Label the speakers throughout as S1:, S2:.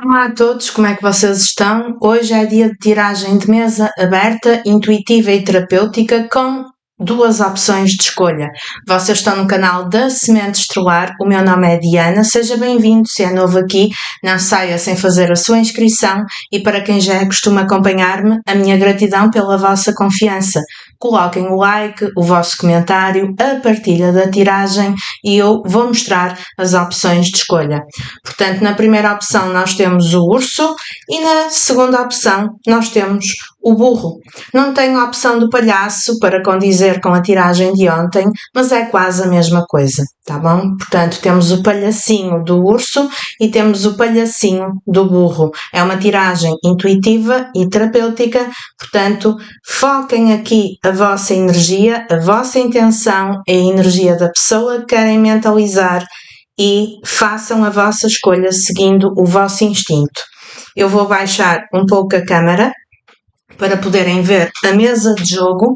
S1: Olá a todos, como é que vocês estão? Hoje é dia de tiragem de mesa aberta, intuitiva e terapêutica com duas opções de escolha. Vocês estão no canal da Semente Estelar, o meu nome é Diana, seja bem-vindo, se é novo aqui, não saia sem fazer a sua inscrição e para quem já costuma acompanhar-me, a minha gratidão pela vossa confiança. Coloquem o like, o vosso comentário, a partilha da tiragem e eu vou mostrar as opções de escolha. Portanto, na primeira opção nós temos o urso e na segunda opção nós temos o burro. Não tenho a opção do palhaço para condizer com a tiragem de ontem, mas é quase a mesma coisa, tá bom? Portanto, temos o palhacinho do urso e temos o palhacinho do burro. É uma tiragem intuitiva e terapêutica, portanto, foquem aqui a vossa energia, a vossa intenção, a energia da pessoa que querem mentalizar e façam a vossa escolha seguindo o vosso instinto. Eu vou baixar um pouco a câmera para poderem ver a mesa de jogo.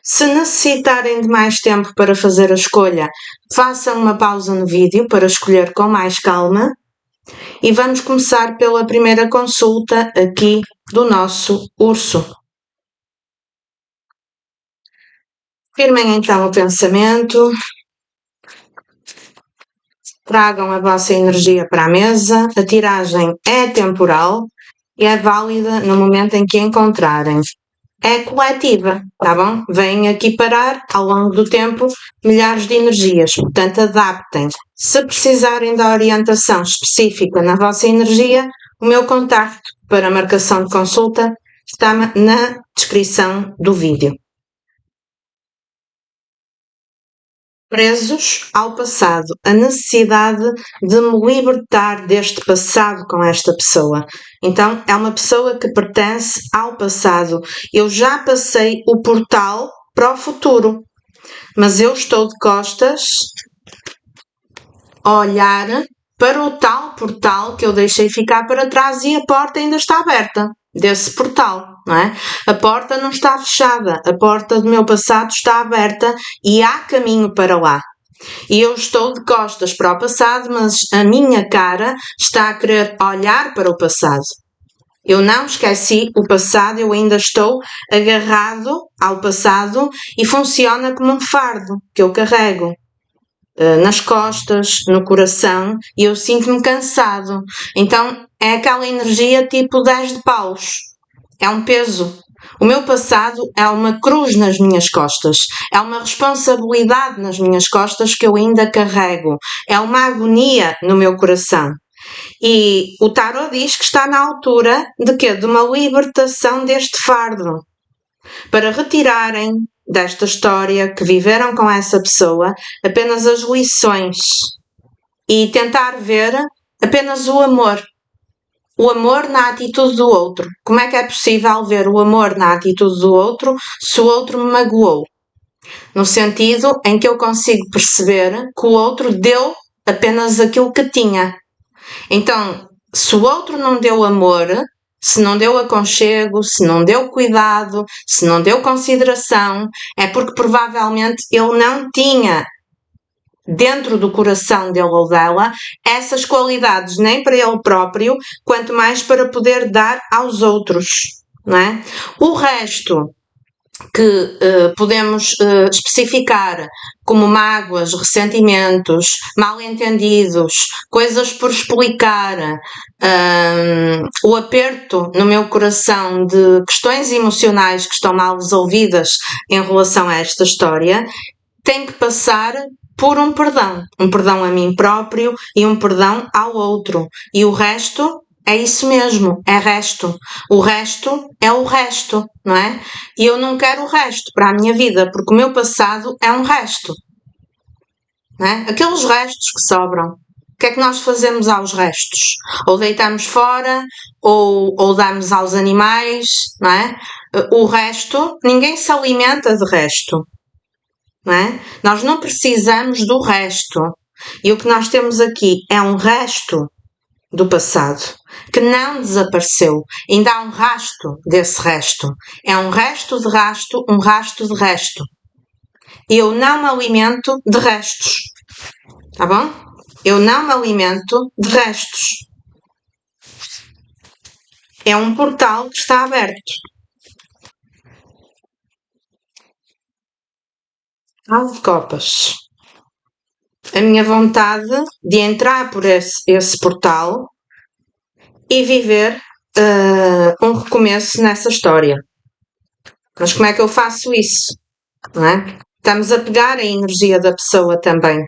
S1: Se necessitarem de mais tempo para fazer a escolha, façam uma pausa no vídeo para escolher com mais calma. E vamos começar pela primeira consulta aqui do nosso urso. Firmem então o pensamento. Tragam a vossa energia para a mesa. A tiragem é temporal e é válida no momento em que encontrarem. É coletiva, tá bom? Vêm aqui parar ao longo do tempo milhares de energias, portanto adaptem. Se precisarem da orientação específica na vossa energia, o meu contacto para marcação de consulta está na descrição do vídeo. Presos ao passado, a necessidade de me libertar deste passado com esta pessoa. Então, é uma pessoa que pertence ao passado. Eu já passei o portal para o futuro, mas eu estou de costas a olhar para o tal portal que eu deixei ficar para trás e a porta ainda está aberta desse portal, não é? A porta não está fechada, a porta do meu passado está aberta e há caminho para lá. E eu estou de costas para o passado, mas a minha cara está a querer olhar para o passado. Eu não esqueci o passado, eu ainda estou agarrado ao passado e funciona como um fardo que eu carrego nas costas, no coração, e eu sinto-me cansado. Então é aquela energia tipo 10 de paus. É um peso. O meu passado é uma cruz nas minhas costas. É uma responsabilidade nas minhas costas que eu ainda carrego. É uma agonia no meu coração. E o tarot diz que está na altura de quê? De uma libertação deste fardo. Para retirarem desta história que viveram com essa pessoa apenas as lições e tentar ver apenas o amor. O amor na atitude do outro. Como é que é possível ver o amor na atitude do outro se o outro me magoou? No sentido em que eu consigo perceber que o outro deu apenas aquilo que tinha. Então, se o outro não deu amor, se não deu aconchego, se não deu cuidado, se não deu consideração, é porque provavelmente ele não tinha dentro do coração dele ou dela essas qualidades, nem para ele próprio, quanto mais para poder dar aos outros, não é? O resto que podemos especificar como mágoas, ressentimentos, mal-entendidos, coisas por explicar, o aperto no meu coração de questões emocionais que estão mal resolvidas em relação a esta história, tem que passar por um perdão a mim próprio e um perdão ao outro. E o resto é isso mesmo, é resto. O resto é o resto, não é? E eu não quero o resto para a minha vida, porque o meu passado é um resto. Não é? Aqueles restos que sobram. O que é que nós fazemos aos restos? Ou deitamos fora, ou damos aos animais, não é? O resto, ninguém se alimenta de resto. Não é? Nós não precisamos do resto. E o que nós temos aqui é um resto do passado, que não desapareceu. Ainda há um rasto desse resto. É um resto de rasto, um rasto de resto. Eu não me alimento de restos. Tá bom? Eu não me alimento de restos. É um portal que está aberto. As de copas. A minha vontade de entrar por esse portal e viver um recomeço nessa história. Mas como é que eu faço isso? Não é? Estamos a pegar a energia da pessoa também.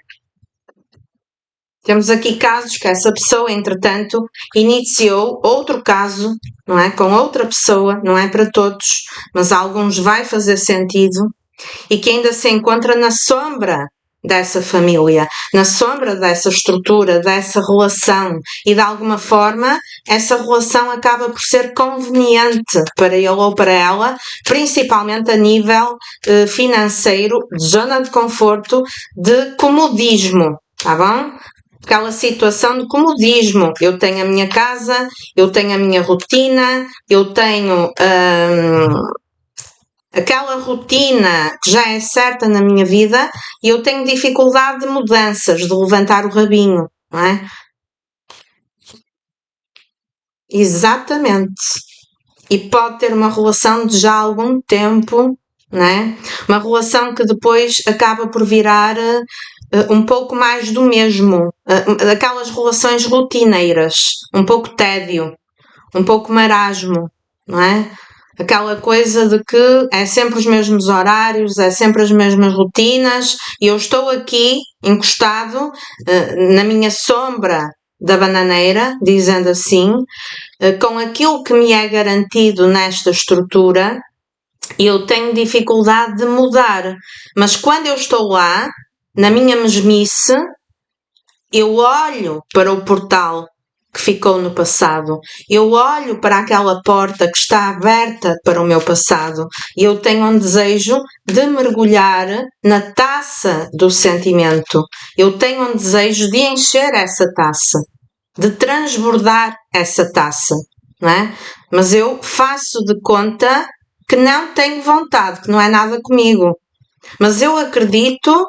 S1: Temos aqui casos que essa pessoa, entretanto, iniciou outro caso, não é? Com outra pessoa, não é para todos, mas a alguns vai fazer sentido, e que ainda se encontra na sombra dessa família, na sombra dessa estrutura, dessa relação, e de alguma forma essa relação acaba por ser conveniente para ele ou para ela, principalmente a nível financeiro, de zona de conforto, de comodismo, tá bom? Aquela situação de comodismo. Eu tenho a minha casa, eu tenho a minha rotina, eu tenho aquela rotina que já é certa na minha vida e eu tenho dificuldade de mudanças, de levantar o rabinho, não é? Exatamente. E pode ter uma relação de já há algum tempo, não é? Uma relação que depois acaba por virar um pouco mais do mesmo, aquelas relações rotineiras, um pouco tédio, um pouco marasmo, não é? Aquela coisa de que é sempre os mesmos horários, é sempre as mesmas rotinas, e eu estou aqui encostado na minha sombra da bananeira, dizendo assim, com aquilo que me é garantido nesta estrutura, eu tenho dificuldade de mudar. Mas quando eu estou lá, na minha mesmice, eu olho para o portal que ficou no passado. Eu olho para aquela porta que está aberta para o meu passado e eu tenho um desejo de mergulhar na taça do sentimento. Eu tenho um desejo de encher essa taça, de transbordar essa taça, não é? Mas eu faço de conta que não tenho vontade, que não é nada comigo. Mas eu acredito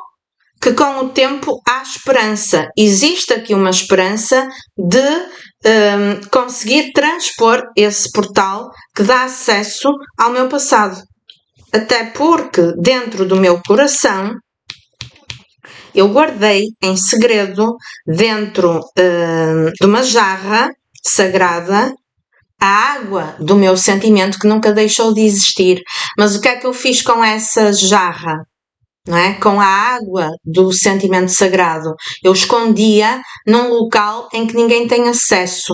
S1: que com o tempo há esperança. Existe aqui uma esperança de conseguir transpor esse portal que dá acesso ao meu passado. Até porque dentro do meu coração eu guardei em segredo, dentro de uma jarra sagrada, a água do meu sentimento que nunca deixou de existir. Mas o que é que eu fiz com essa jarra? Não é? Com a água do sentimento sagrado. Eu escondia num local em que ninguém tem acesso.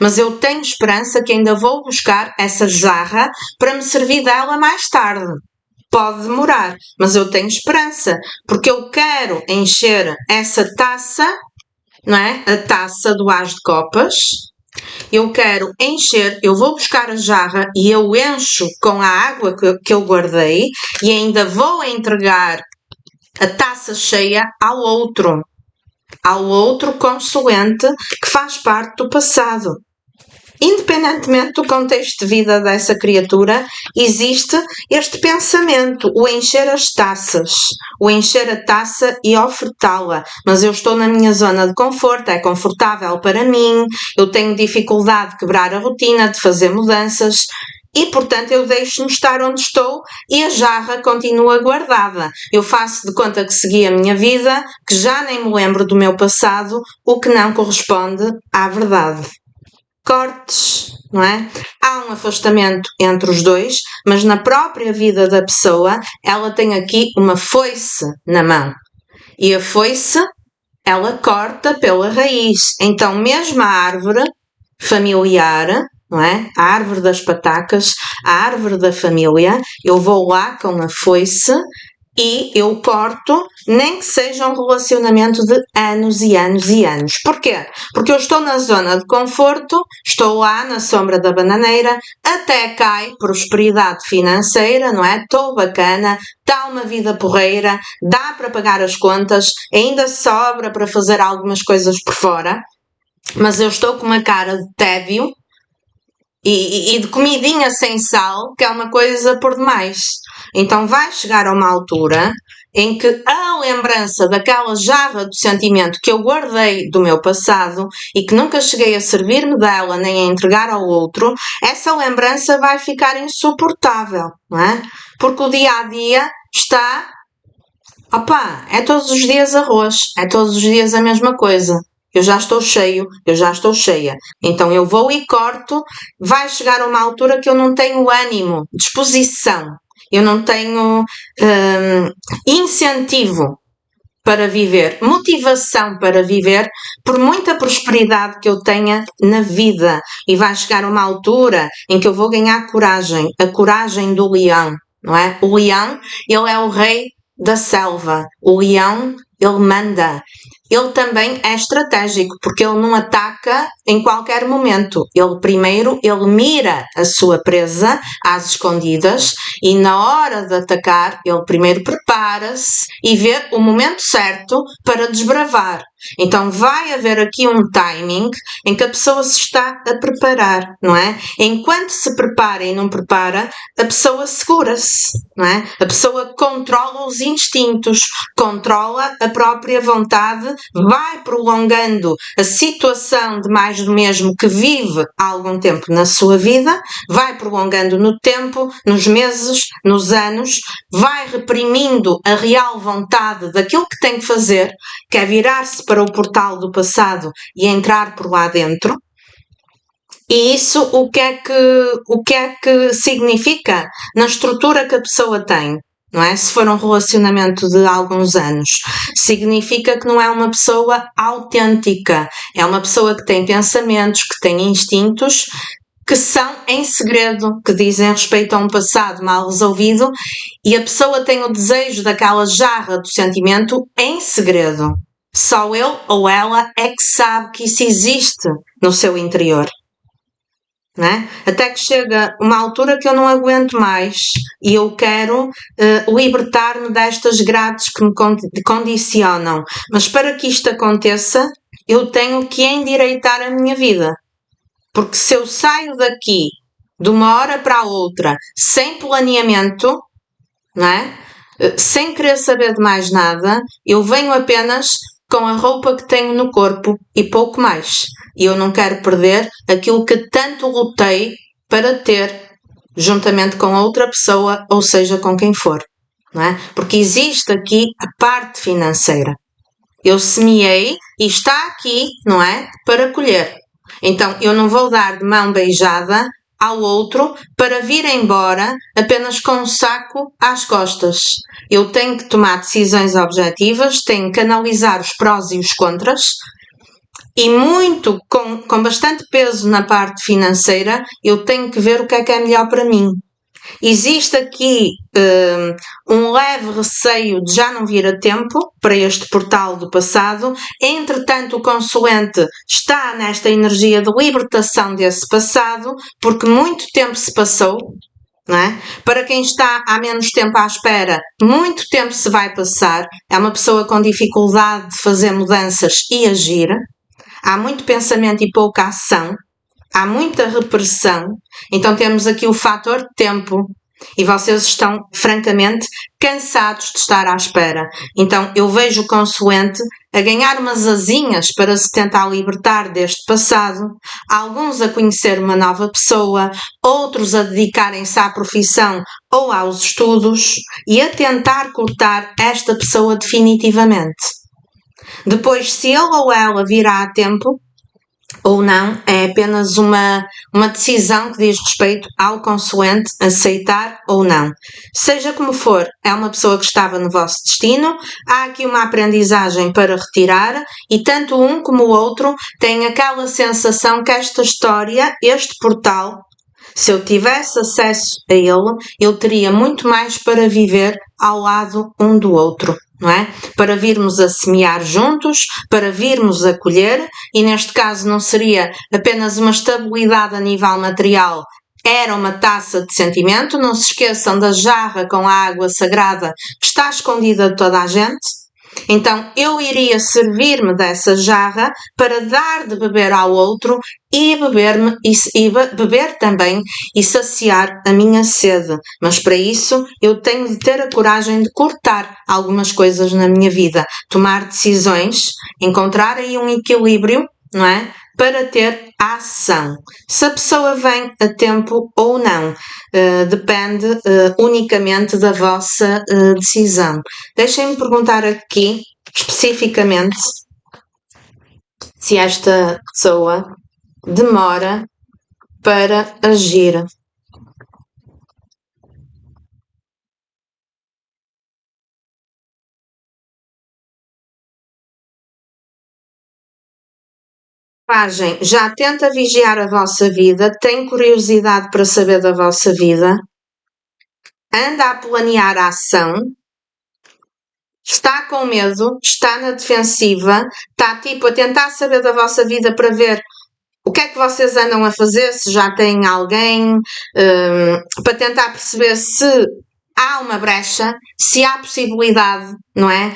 S1: Mas eu tenho esperança que ainda vou buscar essa jarra para me servir dela mais tarde. Pode demorar, mas eu tenho esperança, porque eu quero encher essa taça, não é? A taça do As de Copas. Eu quero encher, eu vou buscar a jarra e eu encho com a água que eu guardei e ainda vou entregar a taça cheia ao outro consoante que faz parte do passado. Independentemente do contexto de vida dessa criatura, existe este pensamento, o encher as taças, o encher a taça e ofertá-la. Mas eu estou na minha zona de conforto, é confortável para mim, eu tenho dificuldade de quebrar a rotina, de fazer mudanças e, portanto, eu deixo-me estar onde estou e a jarra continua guardada. Eu faço de conta que segui a minha vida, que já nem me lembro do meu passado, o que não corresponde à verdade. Cortes, não é? Há um afastamento entre os dois, mas na própria vida da pessoa, ela tem aqui uma foice na mão. E a foice, ela corta pela raiz. Então, mesmo a árvore familiar, não é? A árvore das patacas, a árvore da família, eu vou lá com a foice e eu corto, nem que seja um relacionamento de anos e anos e anos. Porquê? Porque eu estou na zona de conforto, estou lá na sombra da bananeira, até cai prosperidade financeira, não é? Estou bacana, dá uma vida porreira, dá para pagar as contas, ainda sobra para fazer algumas coisas por fora, mas eu estou com uma cara de tédio e de comidinha sem sal, que é uma coisa por demais. Então vai chegar a uma altura em que a lembrança daquela jarra do sentimento que eu guardei do meu passado e que nunca cheguei a servir-me dela nem a entregar ao outro, essa lembrança vai ficar insuportável, não é? Porque o dia a dia está... é todos os dias arroz, é todos os dias a mesma coisa. Eu já estou cheio, eu já estou cheia. Então eu vou e corto, vai chegar uma altura que eu não tenho ânimo, disposição, eu não tenho incentivo para viver, motivação para viver, por muita prosperidade que eu tenha na vida. E vai chegar uma altura em que eu vou ganhar coragem, a coragem do leão, não é? O leão, ele é o rei da selva. O leão, ele manda. Ele também é estratégico, porque ele não ataca em qualquer momento. Ele primeiro, ele mira a sua presa às escondidas e na hora de atacar, ele primeiro prepara-se e vê o momento certo para desbravar. Então vai haver aqui um timing em que a pessoa se está a preparar, não é? Enquanto se prepara e não prepara, a pessoa segura-se, não é? A pessoa controla os instintos, controla a própria vontade, vai prolongando a situação de mais do mesmo que vive há algum tempo na sua vida, vai prolongando no tempo, nos meses, nos anos, vai reprimindo a real vontade daquilo que tem que fazer, que é virar-se para o portal do passado e entrar por lá dentro. E isso o que é que significa na estrutura que a pessoa tem? Não é? Se for um relacionamento de alguns anos, significa que não é uma pessoa autêntica, é uma pessoa que tem pensamentos, que tem instintos, que são em segredo, que dizem respeito a um passado mal resolvido, e a pessoa tem o desejo daquela jarra do sentimento em segredo. Só ele ou ela é que sabe que isso existe no seu interior. Não é? Até que chega uma altura que eu não aguento mais e eu quero libertar-me destas grades que me condicionam. Mas para que isto aconteça, eu tenho que endireitar a minha vida. Porque se eu saio daqui de uma hora para a outra sem planeamento, não é? Sem querer saber de mais nada, eu venho apenas com a roupa que tenho no corpo e pouco mais. E eu não quero perder aquilo que tanto lutei para ter, juntamente com outra pessoa, ou seja, com quem for. Não é? Porque existe aqui a parte financeira. Eu semeei e está aqui, não é? Para colher. Então, eu não vou dar de mão beijada ao outro para vir embora apenas com um saco às costas. Eu tenho que tomar decisões objetivas, tenho que analisar os prós e os contras e muito, com bastante peso na parte financeira, eu tenho que ver o que é melhor para mim. Existe aqui um leve receio de já não vir a tempo para este portal do passado. Entretanto, o consulente está nesta energia de libertação desse passado, porque muito tempo se passou. Não é? Para quem está há menos tempo à espera, muito tempo se vai passar. É uma pessoa com dificuldade de fazer mudanças e agir. Há muito pensamento e pouca ação. Há muita repressão, então temos aqui o fator tempo e vocês estão francamente cansados de estar à espera. Então eu vejo o consulente a ganhar umas asinhas para se tentar libertar deste passado, alguns a conhecer uma nova pessoa, outros a dedicarem-se à profissão ou aos estudos e a tentar cortar esta pessoa definitivamente. Depois, se ele ou ela virá a tempo, ou não, é apenas uma decisão que diz respeito ao consulente aceitar ou não. Seja como for, é uma pessoa que estava no vosso destino, há aqui uma aprendizagem para retirar e tanto um como o outro têm aquela sensação que esta história, este portal, se eu tivesse acesso a ele, eu teria muito mais para viver ao lado um do outro. Não é? Para virmos a semear juntos, para virmos a colher, e neste caso não seria apenas uma estabilidade a nível material, era uma taça de sentimento. Não se esqueçam da jarra com a água sagrada que está escondida de toda a gente. Então eu iria servir-me dessa jarra para dar de beber ao outro e beber também e saciar a minha sede. Mas para isso eu tenho de ter a coragem de cortar algumas coisas na minha vida, tomar decisões, encontrar aí um equilíbrio, não é? Para ter ação. Se a pessoa vem a tempo ou não, depende unicamente da vossa decisão. Deixem-me perguntar aqui, especificamente, se esta pessoa demora para agir. Pagem, já tenta vigiar a vossa vida, tem curiosidade para saber da vossa vida, anda a planear a ação, está com medo, está na defensiva, está tipo a tentar saber da vossa vida para ver o que é que vocês andam a fazer, se já têm alguém, para tentar perceber se há uma brecha, se há possibilidade, não é,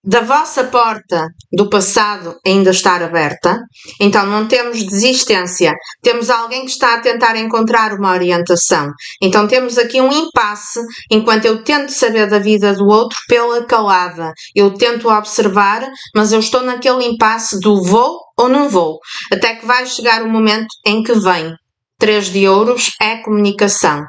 S1: da vossa porta do passado ainda estar aberta. Então não temos desistência, temos alguém que está a tentar encontrar uma orientação. Então temos aqui um impasse, enquanto eu tento saber da vida do outro pela calada. Eu tento observar, mas eu estou naquele impasse do vou ou não vou. Até que vai chegar o momento em que vem. 3 de ouros é comunicação.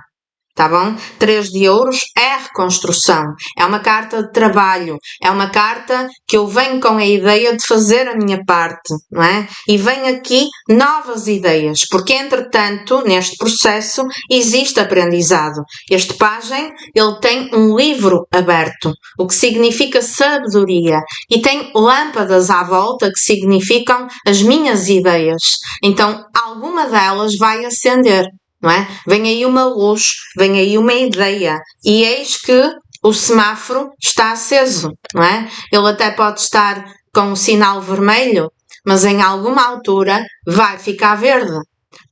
S1: Tá bom? 3 de ouros é reconstrução, é uma carta de trabalho, é uma carta que eu venho com a ideia de fazer a minha parte, não é? E vem aqui novas ideias, porque entretanto, neste processo, existe aprendizado. Este pajem, ele tem um livro aberto, o que significa sabedoria, e tem lâmpadas à volta que significam as minhas ideias. Então, alguma delas vai acender. Não é? Vem aí uma luz, vem aí uma ideia, e eis que o semáforo está aceso, não é? Ele até pode estar com o sinal vermelho, mas em alguma altura vai ficar verde.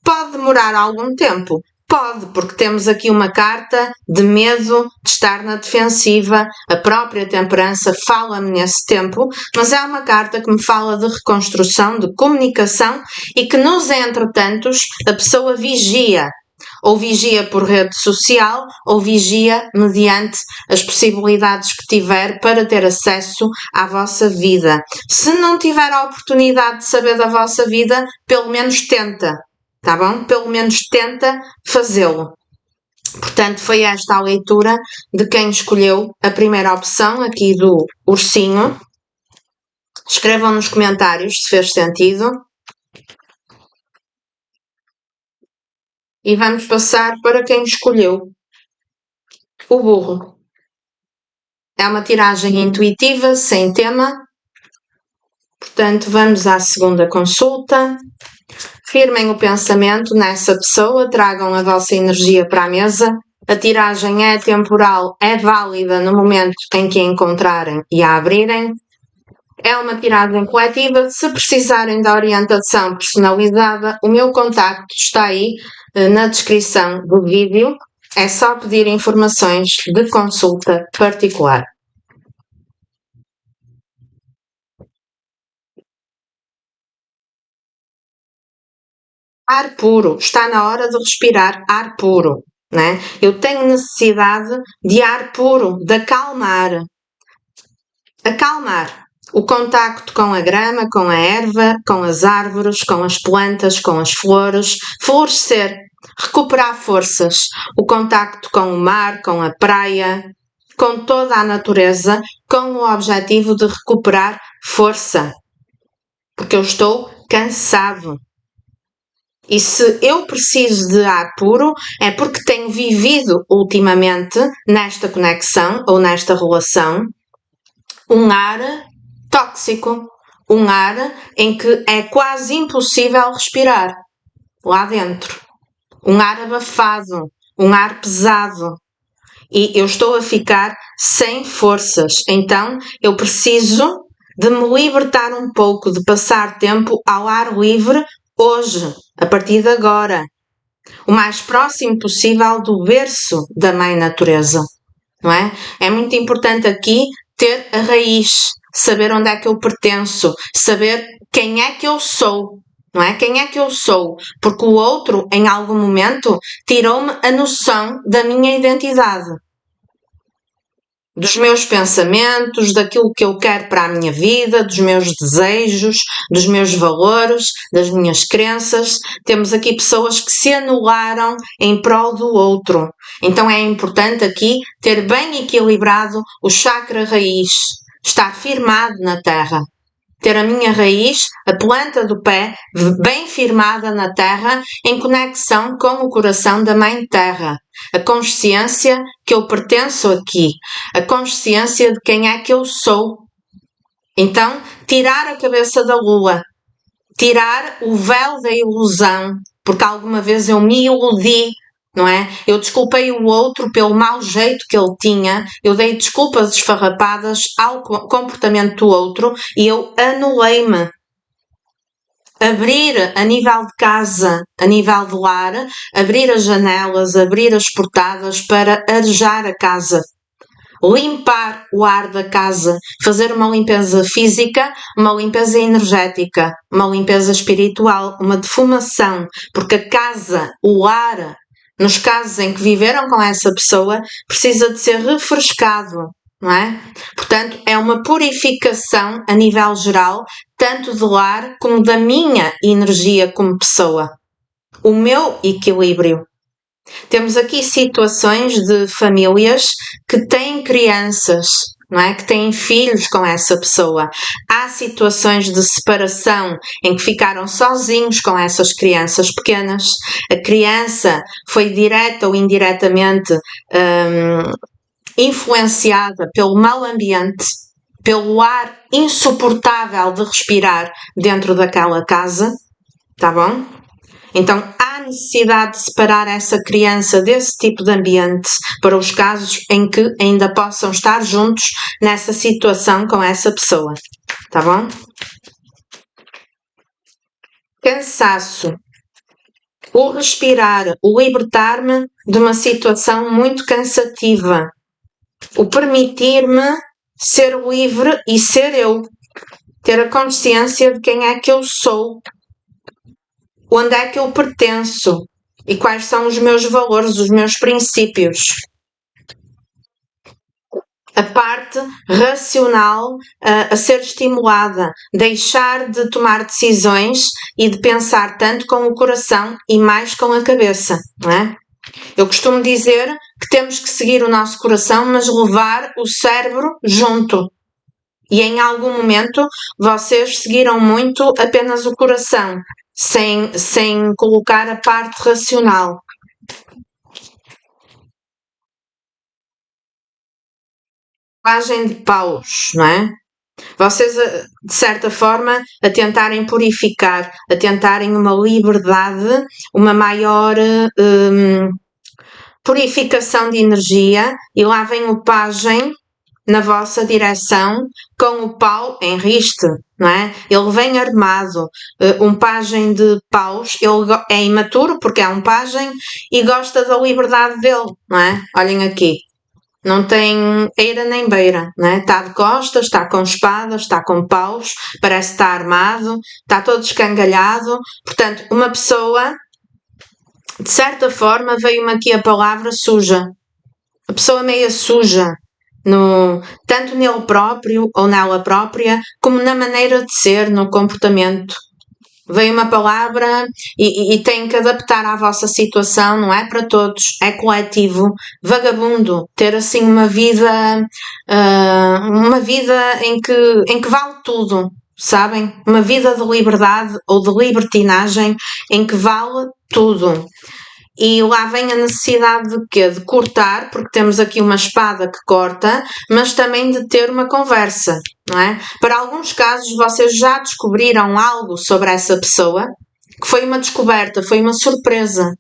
S1: Pode demorar algum tempo, pode, porque temos aqui uma carta de medo de estar na defensiva, a própria temperança fala-me nesse tempo, mas é uma carta que me fala de reconstrução, de comunicação e que nos entretantos a pessoa vigia. Ou vigia por rede social, ou vigia mediante as possibilidades que tiver para ter acesso à vossa vida. Se não tiver a oportunidade de saber da vossa vida, pelo menos tenta, tá bom? Pelo menos tenta fazê-lo. Portanto, foi esta a leitura de quem escolheu a primeira opção aqui do ursinho. Escrevam nos comentários se fez sentido. E vamos passar para quem escolheu o burro. É uma tiragem intuitiva, sem tema. Portanto, vamos à segunda consulta. Firmem o pensamento nessa pessoa, tragam a vossa energia para a mesa. A tiragem é temporal, é válida no momento em que a encontrarem e a abrirem. É uma tiragem coletiva. Se precisarem da orientação personalizada, o meu contacto está aí na descrição do vídeo. É só pedir informações de consulta particular. Ar puro. Está na hora de respirar ar puro. Né? Eu tenho necessidade de ar puro, de acalmar. Acalmar. O contacto com a grama, com a erva, com as árvores, com as plantas, com as flores. Florescer. Recuperar forças. O contacto com o mar, com a praia, com toda a natureza, com o objetivo de recuperar força. Porque eu estou cansado. E se eu preciso de ar puro, é porque tenho vivido ultimamente, nesta conexão ou nesta relação, um ar tóxico, um ar em que é quase impossível respirar lá dentro. Um ar abafado, um ar pesado. E eu estou a ficar sem forças. Então eu preciso de me libertar um pouco, de passar tempo ao ar livre hoje, a partir de agora. O mais próximo possível do berço da Mãe Natureza. Não é? É muito importante aqui ter a raiz, saber onde é que eu pertenço, saber quem é que eu sou, não é? Quem é que eu sou? Porque o outro, em algum momento, tirou-me a noção da minha identidade, dos meus pensamentos, daquilo que eu quero para a minha vida, dos meus desejos, dos meus valores, das minhas crenças. Temos aqui pessoas que se anularam em prol do outro. Então é importante aqui ter bem equilibrado o chakra raiz, estar firmado na terra. Ter a minha raiz, a planta do pé, bem firmada na terra, em conexão com o coração da Mãe Terra. A consciência que eu pertenço aqui. A consciência de quem é que eu sou. Então, tirar a cabeça da lua. Tirar o véu da ilusão. Porque alguma vez eu me iludi, não é? Eu desculpei o outro pelo mau jeito que ele tinha, eu dei desculpas esfarrapadas ao comportamento do outro e eu anulei-me. Abrir a nível de casa, a nível de lar, abrir as janelas, abrir as portadas para arejar a casa. Limpar o ar da casa, fazer uma limpeza física, uma limpeza energética, uma limpeza espiritual, uma defumação, porque a casa, o ar, nos casos em que viveram com essa pessoa, precisa de ser refrescado, não é? Portanto, é uma purificação a nível geral, tanto do lar como da minha energia como pessoa. O meu equilíbrio. Temos aqui situações de famílias que têm crianças, não é? Que têm filhos com essa pessoa. Há situações de separação em que ficaram sozinhos com essas crianças pequenas. A criança foi direta ou indiretamente influenciada pelo mau ambiente, pelo ar insuportável de respirar dentro daquela casa, tá bom? Então, há necessidade de separar essa criança desse tipo de ambiente para os casos em que ainda possam estar juntos nessa situação com essa pessoa. Tá bom? Cansaço. O respirar, o libertar-me de uma situação muito cansativa. O permitir-me ser livre e ser eu. Ter a consciência de quem é que eu sou. Onde é que eu pertenço e quais são os meus valores, os meus princípios. A parte racional a ser estimulada, deixar de tomar decisões e de pensar tanto com o coração e mais com a cabeça, não é? Eu costumo dizer que temos que seguir o nosso coração, mas levar o cérebro junto. E em algum momento vocês seguiram muito apenas o coração, sem colocar a parte racional. Linguagem de paus, não é? Vocês, de certa forma, a tentarem purificar, a tentarem uma liberdade, uma maior purificação de energia, e lá vem o pajem na vossa direção com o pau em riste, não é? Ele vem armado, um pajem de paus, ele é imaturo porque é um pajem e gosta da liberdade dele, não é? Olhem aqui, não tem eira nem beira, não é? Está de costas, está com espadas, está com paus, parece estar armado, está todo escangalhado. Portanto, uma pessoa, de certa forma, veio-me aqui a palavra suja. A pessoa meia suja, tanto nele próprio ou nela própria, como na maneira de ser, no comportamento. Veio uma palavra e tem que adaptar à vossa situação, não é para todos, é coletivo. Vagabundo, ter assim uma vida em que vale tudo, sabem? Uma vida de liberdade ou de libertinagem em que vale tudo. E lá vem a necessidade de quê? De cortar, porque temos aqui uma espada que corta, mas também de ter uma conversa, não é? Para alguns casos vocês já descobriram algo sobre essa pessoa, que foi uma descoberta, foi uma surpresa,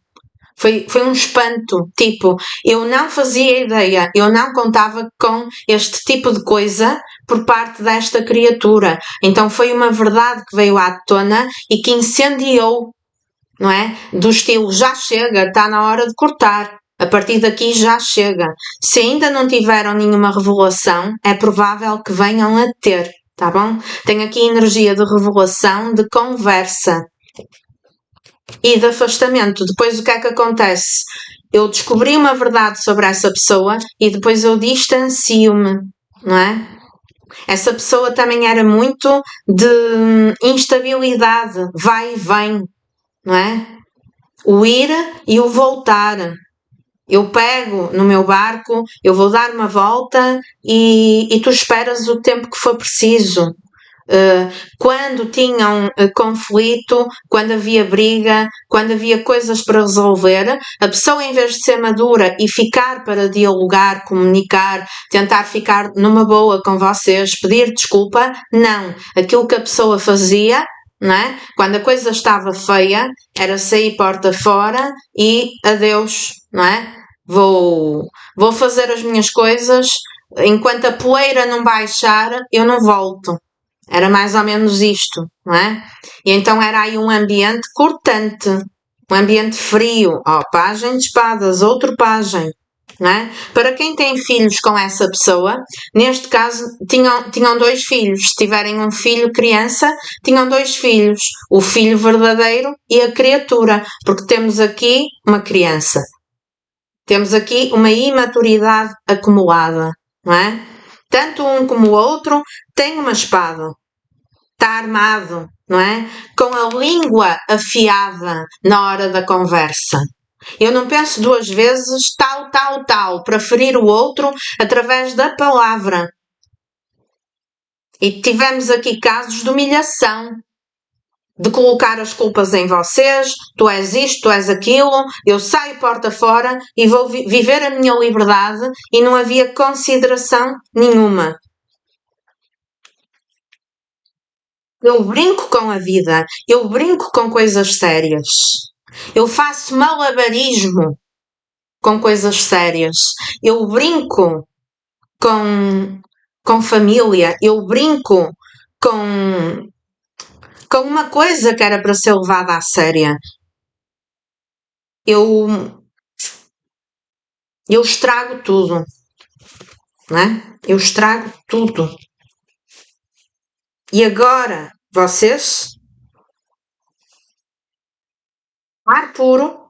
S1: foi um espanto, tipo, eu não fazia ideia, eu não contava com este tipo de coisa por parte desta criatura. Então foi uma verdade que veio à tona e que incendiou, não é? Do estilo, já chega, está na hora de cortar. A partir daqui já chega. Se ainda não tiveram nenhuma revelação, é provável que venham a ter, tá bom? Tem aqui energia de revelação, de conversa e de afastamento. Depois o que é que acontece? Eu descobri uma verdade sobre essa pessoa e depois eu distancio-me, não é? Essa pessoa também era muito de instabilidade, vai e vem, não é? O ir e o voltar. Eu pego no meu barco, eu vou dar uma volta e tu esperas o tempo que for preciso. Quando tinham conflito, quando havia briga, quando havia coisas para resolver, a pessoa, em vez de ser madura e ficar para dialogar, comunicar, tentar ficar numa boa com vocês, pedir desculpa, não. Aquilo que a pessoa fazia, não é? Quando a coisa estava feia, era sair porta fora e adeus, não é? Vou fazer as minhas coisas, enquanto a poeira não baixar, eu não volto. Era mais ou menos isto, não é? E então era aí um ambiente cortante, um ambiente frio. Ó, pajem de espadas, outro pajem, não é? Para quem tem filhos com essa pessoa, neste caso tinham 2 filhos. Se tiverem um filho criança, tinham 2 filhos. O filho verdadeiro e a criatura, porque temos aqui uma criança. Temos aqui uma imaturidade acumulada, não é? Tanto um como o outro tem uma espada. Está armado, não é? Com a língua afiada na hora da conversa. Eu não penso 2 vezes tal, para ferir o outro através da palavra. E tivemos aqui casos de humilhação, de colocar as culpas em vocês, tu és isto, tu és aquilo, eu saio porta fora e vou viver a minha liberdade e não havia consideração nenhuma. Eu brinco com a vida, eu brinco com coisas sérias. Eu faço malabarismo com coisas sérias. Eu brinco com família, eu brinco com uma coisa que era para ser levada a séria. Eu estrago tudo, não é? Eu estrago tudo. E agora, vocês, ar puro,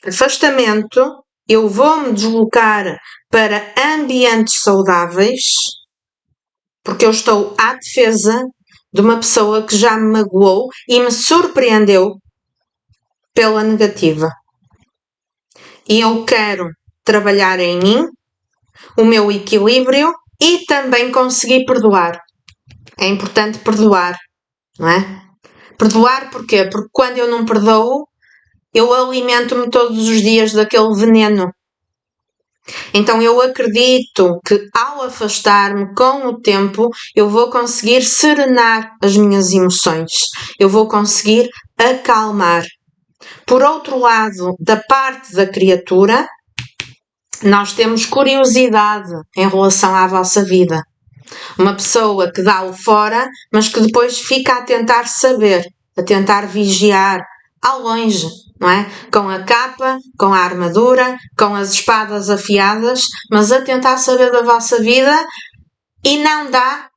S1: afastamento, eu vou-me deslocar para ambientes saudáveis, porque eu estou à defesa de uma pessoa que já me magoou e me surpreendeu pela negativa. E eu quero trabalhar em mim, o meu equilíbrio e também conseguir perdoar. É importante perdoar, não é? Perdoar porquê? Porque quando eu não perdoo, eu alimento-me todos os dias daquele veneno. Então eu acredito que ao afastar-me com o tempo, eu vou conseguir serenar as minhas emoções. Eu vou conseguir acalmar. Por outro lado, da parte da criatura, nós temos curiosidade em relação à vossa vida. Uma pessoa que dá o fora, mas que depois fica a tentar saber, a tentar vigiar ao longe, não é? Com a capa, com a armadura, com as espadas afiadas, mas a tentar saber da vossa vida e não dá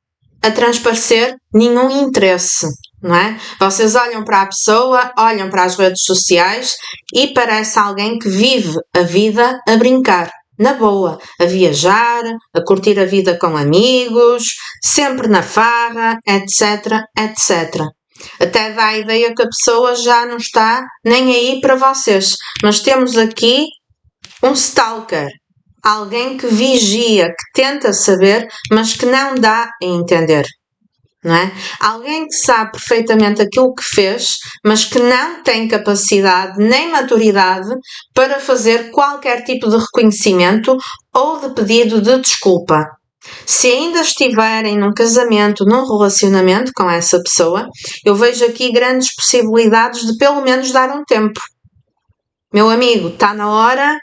S1: a transparecer nenhum interesse, não é? Vocês olham para a pessoa, olham para as redes sociais e parece alguém que vive a vida a brincar. Na boa, a viajar, a curtir a vida com amigos, sempre na farra, etc, etc. Até dá a ideia que a pessoa já não está nem aí para vocês. Mas temos aqui um stalker, alguém que vigia, que tenta saber, mas que não dá a entender. Não é? Alguém que sabe perfeitamente aquilo que fez, mas que não tem capacidade nem maturidade para fazer qualquer tipo de reconhecimento ou de pedido de desculpa. Se ainda estiverem num casamento, num relacionamento com essa pessoa, eu vejo aqui grandes possibilidades de pelo menos dar um tempo. Meu amigo, está na hora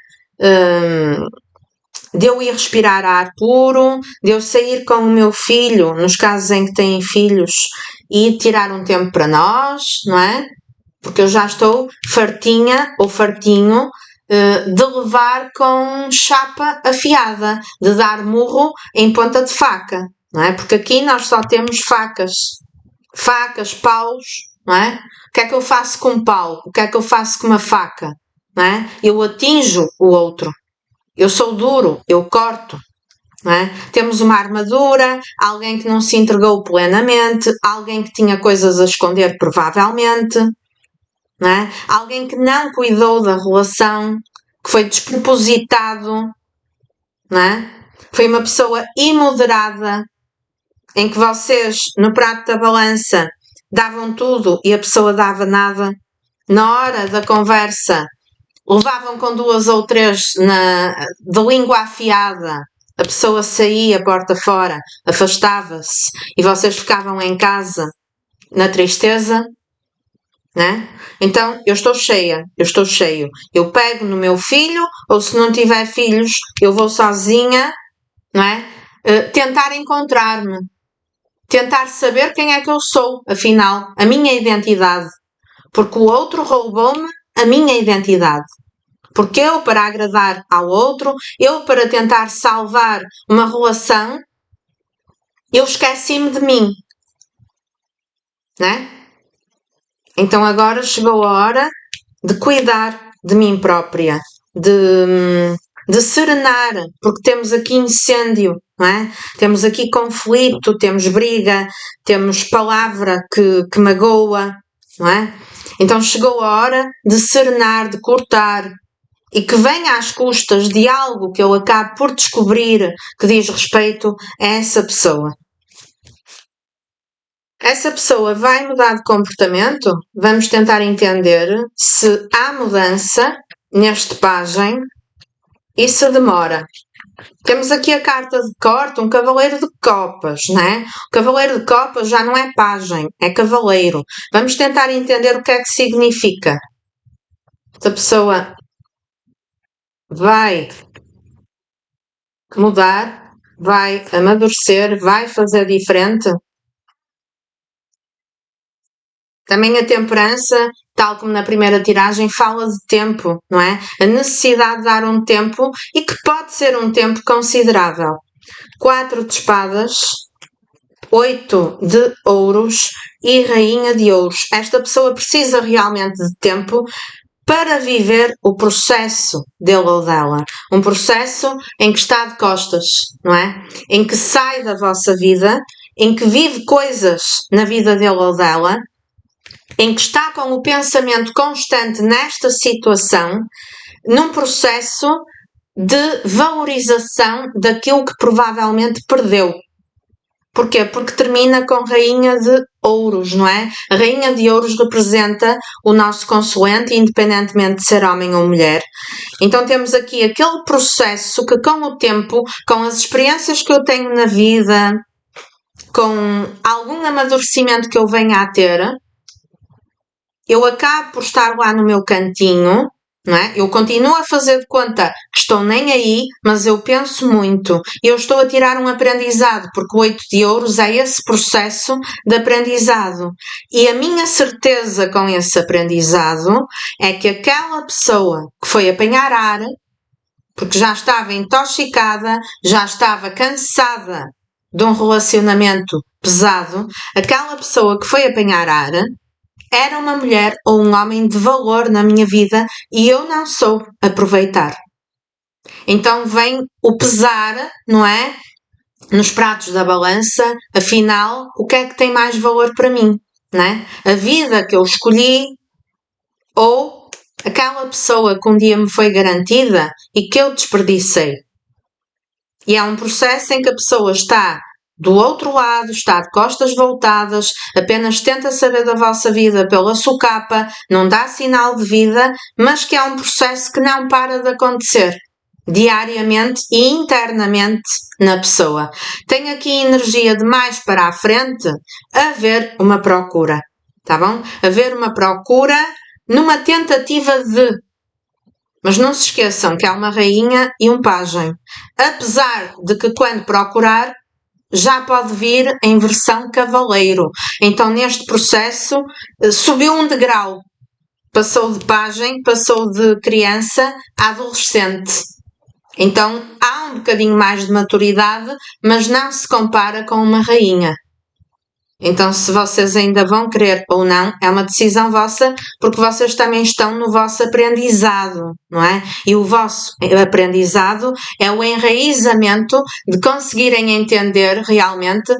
S1: de eu ir respirar ar puro, de eu sair com o meu filho, nos casos em que têm filhos, e tirar um tempo para nós, não é? Porque eu já estou fartinha ou fartinho de levar com chapa afiada, de dar murro em ponta de faca, não é? Porque aqui nós só temos facas, paus, não é? O que é que eu faço com um pau? O que é que eu faço com uma faca? Não é? Eu atinjo o outro. Eu sou duro, eu corto. Não é? Temos uma armadura, alguém que não se entregou plenamente, alguém que tinha coisas a esconder, provavelmente. Não é? Alguém que não cuidou da relação, que foi despropositado, não é? Foi uma pessoa imoderada, em que vocês, no prato da balança, davam tudo e a pessoa dava nada. Na hora da conversa, levavam com 2 ou 3 de língua afiada, a pessoa saía porta fora, afastava-se e vocês ficavam em casa na tristeza, né? Então eu estou cheia, eu estou cheio. Eu pego no meu filho, ou se não tiver filhos, eu vou sozinha, não é? Tentar encontrar-me, tentar saber quem é que eu sou, afinal, a minha identidade. Porque o outro roubou-me a minha identidade. Porque eu, para agradar ao outro, eu, para tentar salvar uma relação, eu esqueci-me de mim. Né? Então agora chegou a hora de cuidar de mim própria, de serenar, porque temos aqui incêndio, não é? Temos aqui conflito, temos briga, temos palavra que magoa, não é? Então chegou a hora de serenar, de cortar, e que venha às custas de algo que eu acabo por descobrir que diz respeito a essa pessoa. Essa pessoa vai mudar de comportamento? Vamos tentar entender se há mudança neste pajem e se demora. Temos aqui a carta de corte, um cavaleiro de copas, né? O cavaleiro de copas já não é pajem, é cavaleiro. Vamos tentar entender o que é que significa. Esta pessoa vai mudar, vai amadurecer, vai fazer diferente. Também a temperança, tal como na primeira tiragem, fala de tempo, não é? A necessidade de dar um tempo e que pode ser um tempo considerável. 4 de espadas, 8 de ouros e rainha de ouros. Esta pessoa precisa realmente de tempo para viver o processo dele ou dela. Um processo em que está de costas, não é? Em que sai da vossa vida, em que vive coisas na vida dele ou dela, em que está com o pensamento constante nesta situação, num processo de valorização daquilo que provavelmente perdeu. Porquê? Porque termina com rainha de ouros, não é? A rainha de ouros representa o nosso consoante, independentemente de ser homem ou mulher. Então temos aqui aquele processo que com o tempo, com as experiências que eu tenho na vida, com algum amadurecimento que eu venha a ter, eu acabo por estar lá no meu cantinho, não é? Eu continuo a fazer de conta que estou nem aí, mas eu penso muito. Eu estou a tirar um aprendizado, porque o 8 de ouros é esse processo de aprendizado. E a minha certeza com esse aprendizado é que aquela pessoa que foi apanhar ar, porque já estava intoxicada, já estava cansada de um relacionamento pesado, aquela pessoa que foi apanhar ar era uma mulher ou um homem de valor na minha vida e eu não soube aproveitar. Então vem o pesar, não é? Nos pratos da balança, afinal, o que é que tem mais valor para mim? Não é? A vida que eu escolhi ou aquela pessoa que um dia me foi garantida e que eu desperdicei. E é um processo em que a pessoa está do outro lado, está de costas voltadas, apenas tenta saber da vossa vida pela socapa, não dá sinal de vida, mas que é um processo que não para de acontecer diariamente e internamente na pessoa. Tem aqui energia de mais para a frente, haver uma procura, tá bom? Haver uma procura numa tentativa de... Mas não se esqueçam que há uma rainha e um pajem. Apesar de que quando procurar, já pode vir em versão cavaleiro. Então, neste processo, subiu um degrau. passou de pajem, passou de criança a adolescente. Então há um bocadinho mais de maturidade, mas não se compara com uma rainha. Então, se vocês ainda vão querer ou não, é uma decisão vossa, porque vocês também estão no vosso aprendizado, não é? E o vosso aprendizado é o enraizamento de conseguirem entender realmente,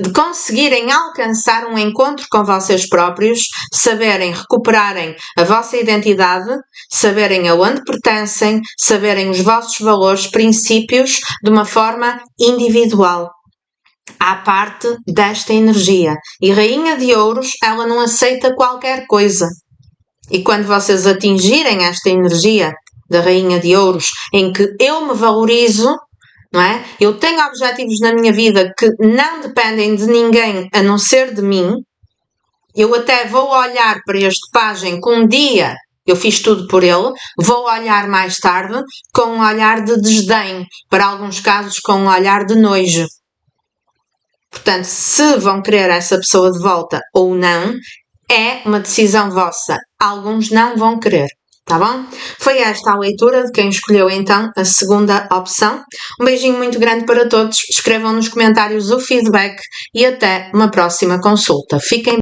S1: de conseguirem alcançar um encontro com vocês próprios, saberem recuperarem a vossa identidade, saberem aonde pertencem, saberem os vossos valores, princípios, de uma forma individual. À parte desta energia. E Rainha de Ouros, ela não aceita qualquer coisa. E quando vocês atingirem esta energia da Rainha de Ouros, em que eu me valorizo, não é? Eu tenho objetivos na minha vida que não dependem de ninguém a não ser de mim. Eu até vou olhar para este pajem que um dia eu fiz tudo por ele, vou olhar mais tarde com um olhar de desdém, para alguns casos com um olhar de nojo. Portanto, se vão querer essa pessoa de volta ou não, é uma decisão vossa. Alguns não vão querer, tá bom? Foi esta a leitura de quem escolheu então a segunda opção. Um beijinho muito grande para todos. Escrevam nos comentários o feedback e até uma próxima consulta. Fiquem